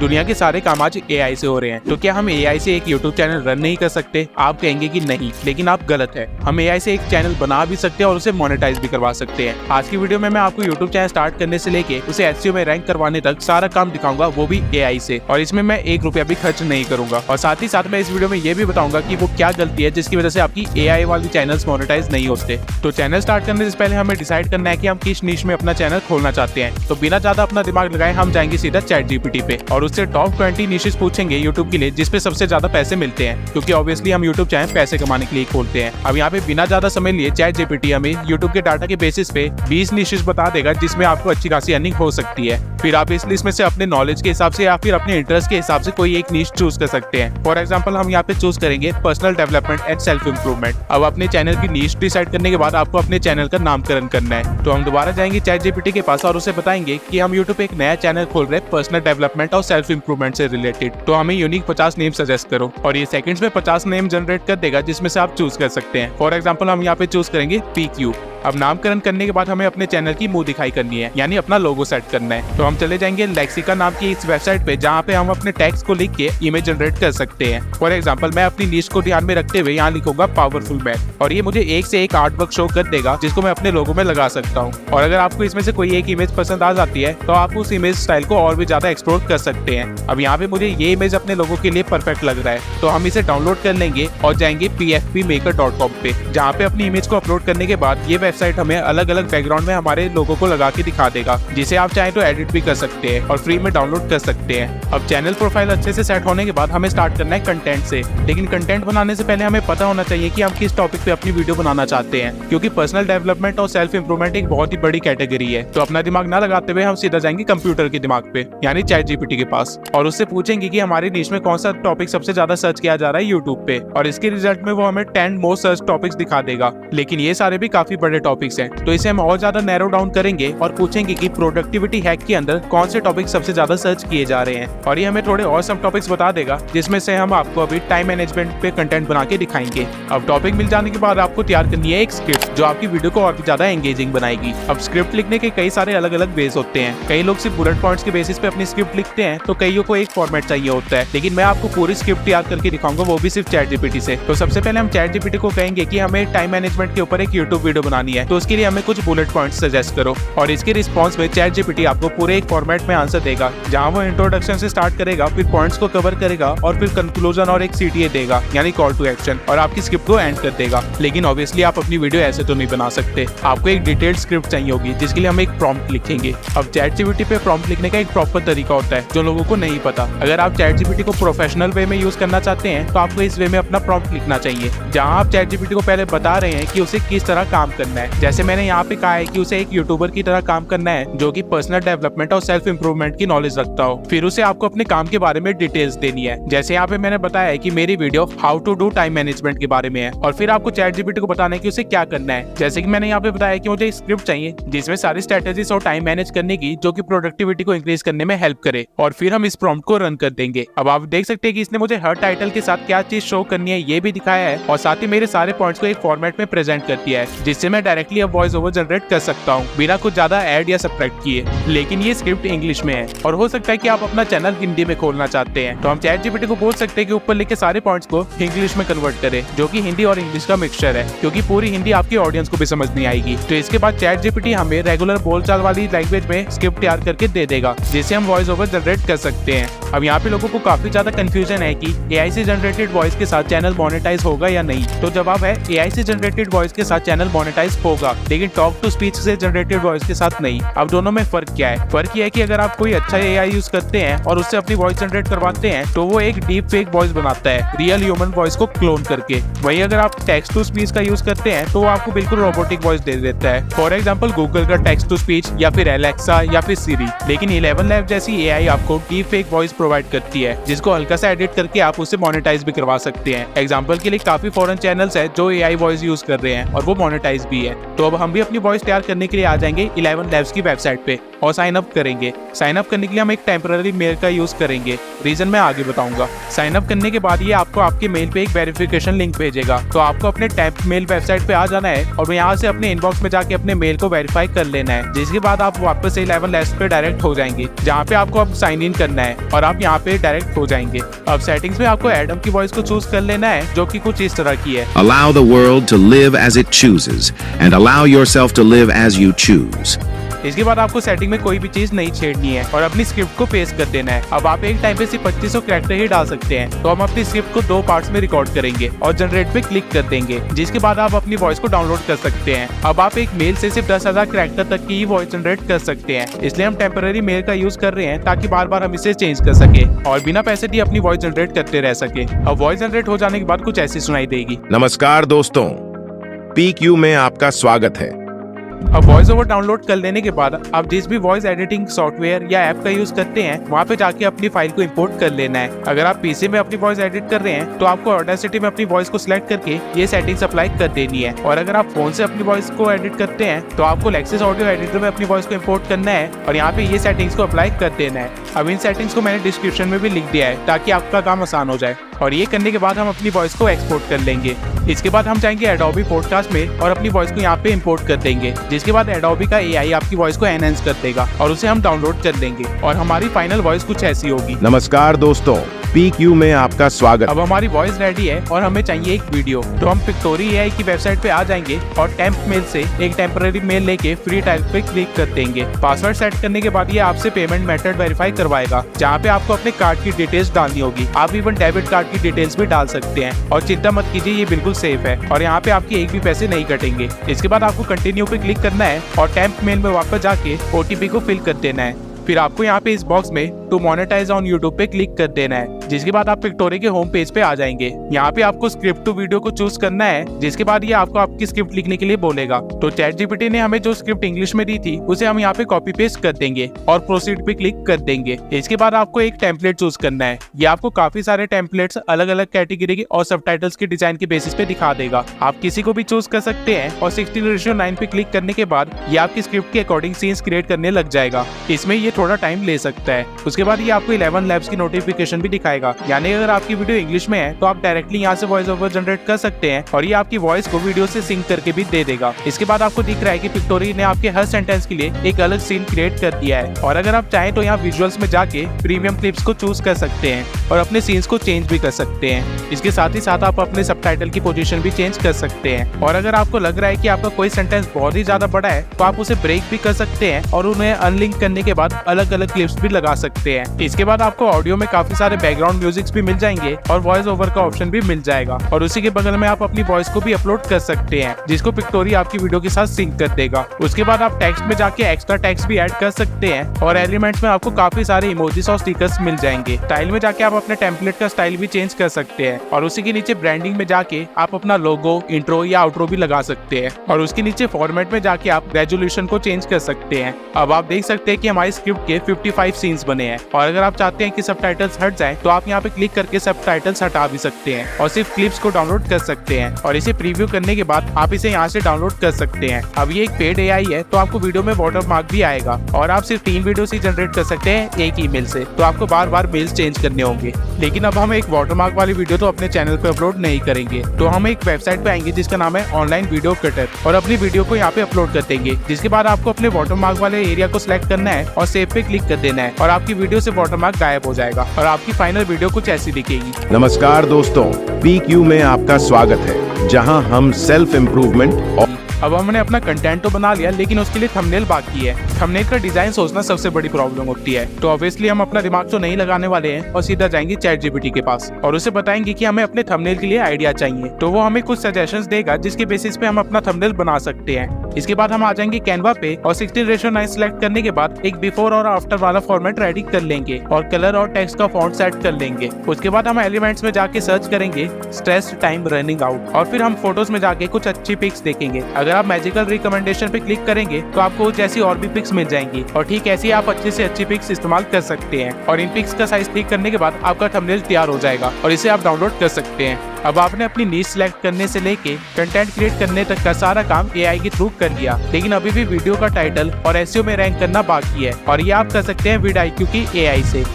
दुनिया के सारे काम आज एआई से हो रहे हैं, तो क्या हम एआई से एक यूट्यूब चैनल रन नहीं कर सकते? आप कहेंगे कि नहीं, लेकिन आप गलत है। हम एआई से एक चैनल बना भी सकते हैं और उसे मोनेटाइज भी करवा सकते हैं। आज की वीडियो में मैं आपको यूट्यूब चैनल स्टार्ट करने से लेके उसे एसईओ में रैंक करवाने तक सारा काम दिखाऊंगा, वो भी एआई से, और इसमें मैं 1 रुपया भी खर्च नहीं करूंगा। और साथ ही साथ मैं इस वीडियो में ये भी बताऊंगा कि वो क्या गलती है जिसकी वजह से आपकी एआई वाली चैनल्स मोनेटाइज नहीं होते। तो चैनल स्टार्ट करने से पहले हमें डिसाइड करना है कि हम किस नीश में अपना चैनल खोलना चाहते हैं। तो बिना ज्यादा अपना दिमाग लगाए हम जाएंगे सीधा चैटजीपीटी पे और उससे टॉप 20 निशेस पूछेंगे यूट्यूब के लिए जिसपे सबसे ज्यादा पैसे मिलते हैं, क्योंकि ऑब्वियसली हम यूट्यूब चैनल पैसे कमाने के लिए खोलते हैं। अब यहाँ पे बिना ज्यादा समय लिए चैटजीपीटी हमें यूट्यूब के डाटा के बेसिस पे 20 निशेस बता देगा जिसमें आपको अच्छी खासी अर्निंग हो सकती है। फिर आप इस लिस्ट में से अपने नॉलेज के हिसाब से या फिर अपने इंटरेस्ट के हिसाब से कोई एक नीश चूज कर सकते हैं। फॉर एग्जाम्पल हम यहाँ पे चूज करेंगे personal development and self improvement. अब अपने चैनल की नीश डिसाइड करने के बाद आपको अपने चैनल का नामकरण करना है। तो हम दोबारा जाएंगे चैटजीपीटी के पास और उसे बताएंगे कि हम यूट्यूब पे एक नया चैनल खोल रहे हैं पर्सनल डेवलपमेंट और सेल्फ इंप्रूवमेंट से रिलेटेड, तो हमें यूनिक 50 नेम सजेस्ट करो। और ये सेकंड्स में 50 नेम जनरेट कर देगा जिसमें से आप चूज कर सकते हैं। फॉर एग्जाम्पल हम यहाँ पे चूज करेंगे PQ। अब नामकरण करने के बाद हमें अपने चैनल की मुंह दिखाई करनी है, यानी अपना लोगो सेट करना है। तो हम चले जाएंगे लेक्सिका नाम की इस वेबसाइट पे जहाँ पे हम अपने टेक्स्ट को लिख के इमेज जनरेट कर सकते हैं। फॉर एग्जांपल मैं अपनी नीश को ध्यान में रखते हुए यहाँ लिखूंगा पावरफुल मैन, और ये मुझे एक से एक आर्ट वर्क शो कर देगा जिसको मैं अपने लोगो में लगा सकता हूँ। और अगर आपको इसमें से कोई एक इमेज पसंद आ जाती है तो आप उस इमेज स्टाइल को और भी ज्यादा एक्सप्लोर कर सकते हैं। अब यहाँ पे मुझे ये इमेज अपने लोगो के लिए परफेक्ट लग रहा है, तो हम इसे डाउनलोड कर लेंगे और जाएंगे pfpmaker.com पे, जहाँ पे अपनी इमेज को अपलोड करने के बाद ये वेबसाइट हमें अलग अलग बैकग्राउंड में हमारे लोगो को लगा के दिखा देगा, जिसे आप चाहे तो एडिट भी कर सकते हैं और फ्री में डाउनलोड कर सकते हैं। अब चैनल प्रोफाइल अच्छे से सेट होने के बाद हमें स्टार्ट करना है कंटेंट से, लेकिन कंटेंट बनाने से पहले हमें पता होना चाहिए कि हम किस टॉपिक पे अपनी वीडियो बनाना चाहते हैं, क्योंकि पर्सनल डेवलपमेंट और सेल्फ इंप्रूवमेंट एक बहुत ही बड़ी कैटेगरी है। तो अपना दिमाग ना लगाते हुए हम सीधा जाएंगे कंप्यूटर के दिमाग पे, यानी चैटजीपीटी के पास, और उससे पूछेंगे कि हमारे नीश में कौन सा टॉपिक सबसे ज्यादा सर्च किया जा रहा है यूट्यूब पे, और इसके रिजल्ट में वो हमें 10 मोस्ट सर्च टॉपिक्स दिखा देगा। लेकिन ये सारे भी काफी बड़े टॉपिक्स हैं, तो इसे हम और ज्यादा नैरो डाउन करेंगे और पूछेंगे कि प्रोडक्टिविटी हैक के अंदर कौन से टॉपिक सबसे ज्यादा सर्च किए जा रहे हैं, और ये हमें थोड़े और सब टॉपिक्स बता देगा जिसमें से हम आपको अभी टाइम मैनेजमेंट पे कंटेंट बना के दिखाएंगे। अब टॉपिक मिल जाने के बाद आपको तैयार करनी है एक स्क्रिप्ट जो आपकी वीडियो को और भी ज्यादा एंगेजिंग बनाएगी। अब स्क्रिप्ट लिखने के कई सारे अलग अलग बेस होते हैं, कई लोग सिर्फ बुलेट पॉइंट्स के बेसिस पे अपनी स्क्रिप्ट लिखते हैं, तो कईयों को एक फॉर्मेट चाहिए होता है, लेकिन मैं आपको पूरी स्क्रिप्ट तैयार करके दिखाऊंगा, वो भी सिर्फ चैटजीपीटी से। तो सबसे पहले हम चैटजीपीटी को कहेंगे कि हमें टाइम मैनेजमेंट के ऊपर एक यूट्यूब वीडियो बनानी है, तो उसके लिए हमें कुछ बुलेट पॉइंट्स सजेस्ट करो, और इसके रिस्पॉन्स में चैटजीपीटी आपको पूरे एक फॉर्मेट में आंसर देगा, जहां वो इंट्रोडक्शन से स्टार्ट करेगा, फिर पॉइंट्स को कवर करेगा और फिर कंक्लूजन और एक CTA देगा, यानी कॉल टू एक्शन, और आपकी स्क्रिप्ट को एंड कर देगा। लेकिन ऑब्वियसली आप अपनी वीडियो ऐसे तो नहीं बना सकते, आपको एक डिटेल्ड स्क्रिप्ट चाहिए होगी जिसके लिए हम एक प्रॉम्प्ट लिखेंगे। अब चैटजीपीटी पे प्रॉम्प्ट लिखने का एक प्रॉपर तरीका होता है जो लोगों को नहीं पता। अगर आप चैटजीपीटी को प्रोफेशनल वे में यूज करना चाहते हैं तो आपको इस वे में अपना प्रॉम्प्ट लिखना चाहिए, जहां आप चैटजीपीटी को पहले बता रहे हैं कि उसे किस तरह काम करना है। जैसे मैंने यहाँ पे कहा है कि उसे एक यूट्यूबर की तरह काम करना है जो कि पर्सनल डेवलपमेंट और सेल्फ इंप्रूवमेंट की नॉलेज रखता हो। फिर उसे आपको अपने काम के बारे में डिटेल्स देनी है, जैसे यहाँ पे मैंने बताया है कि मेरी video how to do time management के बारे में है, और फिर आपको चैटजीपीटी को बताना है कि उसे क्या करना है। जैसे कि मैंने यहाँ पे बताया कि मुझे एक स्क्रिप्ट चाहिए जिसमें सारी स्ट्रेटेजीज और टाइम मैनेज करने की जो कि प्रोडक्टिविटी को इंक्रीज करने में हेल्प करे, और फिर हम इस प्रॉम्प्ट को रन कर देंगे। अब आप देख सकते हैं कि इसने मुझे हर टाइटल के साथ क्या चीज शो करनी है ये भी दिखाया है, और साथ ही मेरे सारे पॉइंट्स को एक फॉर्मेट में प्रेजेंट कर दिया है, जिससे मैं डायरेक्टली अब वॉइस ओवर जनरेट कर सकता हूँ बिना कुछ ज्यादा ऐड या सब्ट्रैक्ट किए। लेकिन ये स्क्रिप्ट इंग्लिश में है, और हो सकता है कि आप अपना चैनल हिंदी में खोलना चाहते हैं, तो हम चैटजीपीटी को बोल सकते हैं कि ऊपर लिखे सारे पॉइंट्स को इंग्लिश में कन्वर्ट करे, जो कि हिंदी और इंग्लिश का मिक्सचर है, क्योंकि पूरी हिंदी आपकी ऑडियंस को भी समझ नहीं आएगी। तो इसके बाद चैटजीपीटी हमें रेगुलर बोलचाल वाली लैंग्वेज में स्क्रिप्ट तैयार करके दे देगा, जिसे हम वॉइस ओवर जनरेट कर सकते हैं। अब यहाँ पे लोगों को काफी ज्यादा कंफ्यूजन है कि एआई से जनरेटेड वॉइस के साथ चैनल मोनेटाइज होगा या नहीं। तो जवाब है एआई से जनरेटेड वॉइस के साथ चैनल मोनेटाइज होगा, लेकिन टॉक टू स्पीच से जनरेटेड वॉइस के साथ नहीं। अब दोनों में फर्क क्या है? फर्क यह है कि अगर आप कोई अच्छा एआई यूज करते हैं और उससे अपनी वॉइस जनरेट करवाते हैं तो वो एक डीप फेक वॉइस बनाता है रियल ह्यूमन वॉइस को क्लोन करके। वहीं अगर आप टेक्स्ट टू स्पीच का यूज करते हैं तो वो आपको बिल्कुल रोबोटिक वॉइस दे देता है। फॉर एग्जाम्पल गूगल का टेक्स्ट टू स्पीच या फिर एलेक्सा या फिर सीरी। लेकिन 11 लैब जैसी एआई आपको डीप फेक वॉइस प्रोवाइड करती है, जिसको हल्का सा एडिट करके आप उसे मोनेटाइज भी करवा सकते हैं। एग्जाम्पल के लिए काफी फॉरेन चैनल्स है जो एआई वॉइस यूज कर रहे हैं और वो मोनेटाइज भी होती है। तो अब हम भी अपनी वॉइस तैयार करने के लिए आ जाएंगे 11 Labs की वेबसाइट पे और साइन अप करेंगे। साइन अप करने के लिए हम एक टेम्पररी मेल का यूज करेंगे, रीजन मैं आगे बताऊंगा। साइन अप करने के बाद ये आपको आपके मेल पे एक वेरिफिकेशन लिंक भेजेगा। तो आपको अपने टैप मेल वेबसाइट पे आ जाना है और यहाँ से अपने इनबॉक्स में जाके अपने मेल को वेरीफाई कर लेना है, जिसके बाद आप वापस 11 Labs पे डायरेक्ट हो जाएंगे, जहाँ पे आपको अब साइन इन करना है और आप यहाँ पे डायरेक्ट हो जाएंगे। अब सेटिंग्स में आपको एडम की वॉइस को चूज कर लेना है, जो कि कुछ इस तरह की है। Allow the world to live as it chooses and allow yourself to live as you choose. इसके बाद आपको सेटिंग में कोई भी चीज नहीं छेड़नी है और अपनी स्क्रिप्ट को पेस्ट कर देना है। अब आप एक टाइम पे सिर्फ 2500 कैरेक्टर ही डाल सकते हैं। तो हम अपनी स्क्रिप्ट को 2 पार्ट्स में रिकॉर्ड करेंगे और जनरेट पे क्लिक कर देंगे, जिसके बाद आप अपनी वॉइस को डाउनलोड कर सकते हैं। अब आप एक मेल से सिर्फ 10,000 कैरेक्टर तक की ही वॉइस जनरेट कर सकते हैं, इसलिए हम टेम्पररी मेल का यूज कर रहे हैं ताकि बार बार हम इसे चेंज कर सके और बिना पैसे दिए अपनी वॉइस जनरेट करते रह सके। अब वॉइस जनरेट हो जाने के बाद कुछ ऐसी सुनाई देगी। नमस्कार दोस्तों, PQ में आपका स्वागत है। अब वॉइस ओवर डाउनलोड कर लेने के बाद आप जिस भी वॉइस एडिटिंग सॉफ्टवेयर या ऐप का यूज करते हैं वहाँ पे जाके अपनी फाइल को इंपोर्ट कर लेना है। अगर आप पीसी में अपनी वॉइस एडिट कर रहे हैं तो आपको ऑडेसिटी में अपनी वॉइस को सिलेक्ट करके ये सेटिंग्स अप्लाई कर देनी है, और अगर आप फोन से अपनी वॉइस को एडिट करते हैं तो आपको लेक्सिस ऑडियो एडिटर में अपनी वॉइस को इंपोर्ट करना है और यहाँ पे ये सेटिंग्स को अप्लाई कर देना है। अब इन सेटिंग्स को मैंने डिस्क्रिप्शन में भी लिख दिया है ताकि आपका काम आसान हो जाए, और ये करने के बाद हम अपनी वॉइस को एक्सपोर्ट कर लेंगे। इसके बाद हम जाएंगे एडोबी पॉडकास्ट में और अपनी वॉइस को यहाँ पे इंपोर्ट कर देंगे, जिसके बाद एडोबी का AI आपकी वॉइस को एनहेंस कर देगा और उसे हम डाउनलोड कर लेंगे और हमारी फाइनल वॉइस कुछ ऐसी होगी। नमस्कार दोस्तों, PQ में आपका स्वागत। अब हमारी वॉइस रेडी है और हमें चाहिए एक वीडियो। तो हम पिक्टोरी AI की वेबसाइट पे आ जाएंगे और टेम्प मेल से एक टेम्पररी मेल लेके फ्री टाइप पे क्लिक कर देंगे। पासवर्ड सेट करने के बाद ये आपसे पेमेंट मेथड वेरीफाई करवाएगा, जहाँ पे आपको अपने कार्ड की डिटेल्स डालनी होगी। आप इवन डेबिट कार्ड की डिटेल्स भी डाल सकते हैं और चिंता मत कीजिए, ये बिल्कुल सेफ है और यहाँ पे आपके एक भी पैसे नहीं कटेंगे। इसके बाद आपको कंटिन्यू पे क्लिक करना है और टेम्प मेल में वापस जाके OTP को फिल कर देना है। फिर आपको यहाँ पे इस बॉक्स में टू मोनेटाइज ऑन यूट्यूब पे क्लिक कर देना है, जिसके बाद आप पिक्टोरी के होम पेज पे आ जाएंगे। यहाँ पे आपको स्क्रिप्ट टू वीडियो को चूज करना है, जिसके बाद ये आपको आपकी स्क्रिप्ट लिखने के लिए बोलेगा। तो ChatGPT ने हमें जो स्क्रिप्ट इंग्लिश में दी थी उसे हम यहाँ पे कॉपी पेस्ट कर देंगे और प्रोसीड पे क्लिक कर देंगे। इसके बाद आपको एक टेम्पलेट चूज करना है। ये आपको काफी सारे टेम्पलेट्स अलग अलग कैटेगरी के और सबटाइटल्स के डिजाइन के बेसिस पे दिखा देगा। आप किसी को भी चूज कर सकते हैं और 16:9 पे क्लिक करने के बाद ये आपकी स्क्रिप्ट के अकॉर्डिंग सीन्स क्रिएट करने लग जाएगा। इसमें ये थोड़ा टाइम ले सकता है। उसके बाद ये आपको 11 Labs की नोटिफिकेशन भी दिखाएगा, यानी अगर आपकी वीडियो इंग्लिश में है तो आप डायरेक्टली यहाँ से वॉइस ओवर जनरेट कर सकते हैं और ये आपकी वॉइस को वीडियो से सिंक करके भी दे देगा। इसके बाद आपको दिख रहा है कि पिक्टोरी ने आपके हर सेंटेंस के लिए एक अलग सीन क्रिएट कर दिया है, और अगर आप चाहें तो यहाँ विजुअल्स में जाके प्रीमियम क्लिप्स को चूज कर सकते हैं और अपने सीन्स को चेंज भी कर सकते हैं। इसके साथ ही साथ आप अपने सबटाइटल की पोजीशन भी चेंज कर सकते हैं, और अगर आपको लग रहा है कि आपका कोई सेंटेंस बहुत ही ज्यादा बड़ा है तो आप उसे ब्रेक भी कर सकते हैं और उन्हें अनलिंक करने के बाद अलग अलग क्लिप्स भी लगा सकते हैं। इसके बाद आपको ऑडियो में काफी सारे बैकग्राउंड म्यूजिक्स भी मिल जाएंगे और वॉइस ओवर का ऑप्शन भी मिल जाएगा, और उसी के बगल में आप अपनी वॉइस को भी अपलोड कर सकते हैं, जिसको पिक्टोरी आपकी वीडियो के साथ सिंक कर देगा। उसके बाद आप टेक्स्ट में जाके एक्स्ट्रा टेक्स्ट भी ऐड कर सकते हैं, और एलिमेंट्स में आपको काफी सारे इमोजीज और स्टिकर्स मिल जाएंगे। स्टाइल में जाके आप अपने टेम्पलेट का स्टाइल भी चेंज कर सकते हैं, और उसी के नीचे ब्रांडिंग में जाके आप अपना लोगो, इंट्रो या आउट्रो भी लगा सकते हैं, और उसके नीचे फॉर्मेट में जाके आप रेजोल्यूशन को चेंज कर सकते हैं। अब आप देख सकते हैं कि हमारी स्क्रिप्ट के 55 सीन्स बने हैं, और अगर आप चाहते हैं कि सबटाइटल्स हट जाएं तो आप यहाँ पे क्लिक करके सबटाइटल्स हटा भी सकते हैं और सिर्फ क्लिप्स को डाउनलोड कर सकते हैं, और इसे प्रीव्यू करने के बाद आप इसे यहाँ से डाउनलोड कर सकते हैं। अब ये एक पेड AI है, तो आपको वीडियो में वाटरमार्क भी आएगा, और आप सिर्फ 3 वीडियोस ही जनरेट कर सकते हैं एक ईमेल से, तो आपको बार बार मेल्स चेंज करने होंगे। लेकिन अब हम एक वाटरमार्क वाली वीडियो तो अपने चैनल पे अपलोड नहीं करेंगे, तो हम एक वेबसाइट पे आएंगे जिसका नाम है ऑनलाइन वीडियो कटर, और अपनी वीडियो को यहाँ पे अपलोड कर देंगे। जिसके बाद आपको अपने वाटरमार्क वाले एरिया को सिलेक्ट करना है और सेव पे क्लिक कर देना है, और आपकी वीडियो से वाटरमार्क गायब हो जाएगा और आपकी फाइनल वीडियो कुछ ऐसी दिखेगी। नमस्कार दोस्तों, PQ में आपका स्वागत है, जहां हम सेल्फ इम्प्रूवमेंट और अब हमने अपना कंटेंट तो बना लिया, लेकिन उसके लिए थंबनेल बाकी है। थंबनेल का डिजाइन सोचना सबसे बड़ी प्रॉब्लम होती है, तो ऑब्वियसली हम अपना दिमाग तो नहीं लगाने वाले हैं और सीधा जाएंगे ChatGPT के पास और उसे बताएंगे कि हमें अपने थंबनेल के लिए आइडिया चाहिए। तो वो हमें कुछ सजेशंस देगा जिसके बेसिस पे हम अपना थंबनेल बना सकते हैं। इसके बाद हम आ जाएंगे कैनवा पे और 16:9 सिलेक्ट करने के बाद एक बिफोर और आफ्टर वाला फॉर्मेट रेडी कर लेंगे और कलर और टेक्स्ट का फॉन्ट सेट कर लेंगे। उसके बाद हम एलिमेंट्स में जाके सर्च करेंगे स्ट्रेस टाइम रनिंग आउट, और फिर हम फोटोज में जाके कुछ अच्छी पिक्स देखेंगे। अगर आप मैजिकल रिकमेंडेशन पे क्लिक करेंगे तो आपको जैसी और भी पिक्स मिल जाएंगी, और ठीक ऐसी आप अच्छे से अच्छी पिक्स इस्तेमाल कर सकते हैं। और इन पिक्स का साइज ठीक करने के बाद आपका थंबनेल तैयार हो जाएगा और इसे आप डाउनलोड कर सकते हैं। अब आपने अपनी नीश सिलेक्ट करने से लेके कंटेंट क्रिएट करने तक का सारा काम एआई के थ्रू कर लिया, लेकिन अभी भी वीडियो का टाइटल और एसईओ में रैंक करना बाकी है, और ये आप कर सकते हैं विड IQ की एआई से।